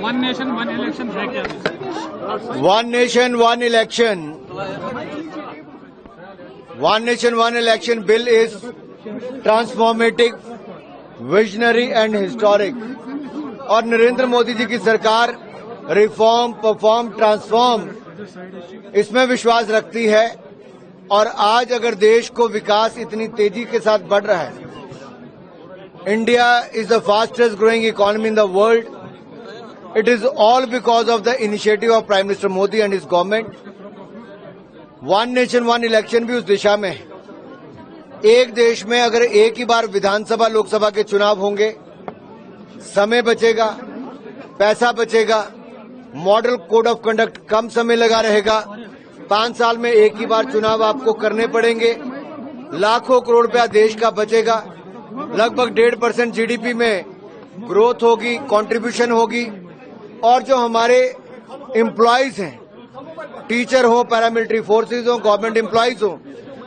One nation one election है क्या? One nation one election, one nation one election bill is transformative, visionary and historic. और नरेंद्र मोदी जी की सरकार reform, perform, transform इसमें विश्वास रखती है। और आज अगर देश को विकास इतनी तेजी के साथ बढ़ रहा है, India is the fastest growing economy in the world, it is all because of the initiative of Prime Minister Modi and his government. One nation one election भी उस दिशा में है। एक देश में अगर एक ही बार विधानसभा लोकसभा के चुनाव होंगे, समय बचेगा, पैसा बचेगा, मॉडल कोड ऑफ कंडक्ट कम समय लगा रहेगा, 5 साल में एक ही बार चुनाव आपको करने पड़ेंगे, लाखों करोड़ रुपया देश का बचेगा, लगभग 1.5% जीडीपी में ग्रोथ होगी, कंट्रीब्यूशन होगी। और जो हमारे एम्प्लॉयज हैं, टीचर हो, पैरामिलिट्री फोर्सेज हो, गवर्नमेंट एम्प्लॉयज हो,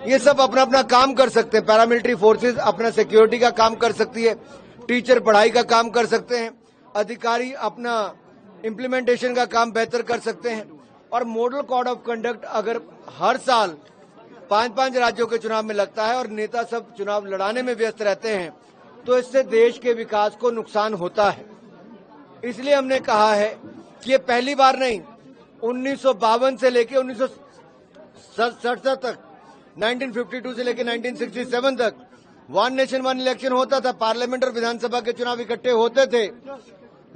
ये सब अपना अपना काम कर सकते हैं। पैरामिलिट्री फोर्सेज अपना सिक्योरिटी का काम कर सकती है, टीचर पढ़ाई का काम कर सकते हैं, अधिकारी अपना इम्प्लीमेंटेशन का काम बेहतर कर सकते हैं। और मॉडल कोड ऑफ कंडक्ट अगर हर साल 5-5 राज्यों के चुनाव में लगता है और नेता सब चुनाव लड़ाने में व्यस्त रहते हैं, तो इससे देश के विकास को नुकसान होता है। इसलिए हमने कहा है कि ये पहली बार नहीं, 1952 से लेकर 1967 तक, 1952 से लेकर 1967 तक वन नेशन वन इलेक्शन होता था। पार्लियामेंट और विधानसभा के चुनाव इकट्ठे होते थे,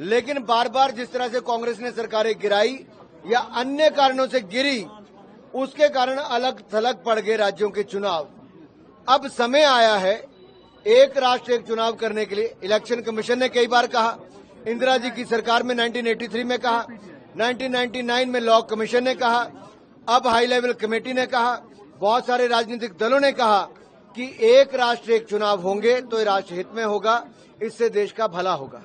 लेकिन बार बार जिस तरह से कांग्रेस ने सरकारें गिराई या अन्य कारणों से गिरी, उसके कारण अलग थलग पड़ गए राज्यों के चुनाव। अब समय आया है एक राष्ट्र एक चुनाव करने के लिए। इलेक्शन कमीशन ने कई बार कहा, इंदिरा जी की सरकार में 1983 में कहा, 1999 में लॉ कमीशन ने कहा, अब हाई लेवल कमेटी ने कहा, बहुत सारे राजनीतिक दलों ने कहा कि एक राष्ट्र एक चुनाव होंगे तो ये राष्ट्र हित में होगा, इससे देश का भला होगा।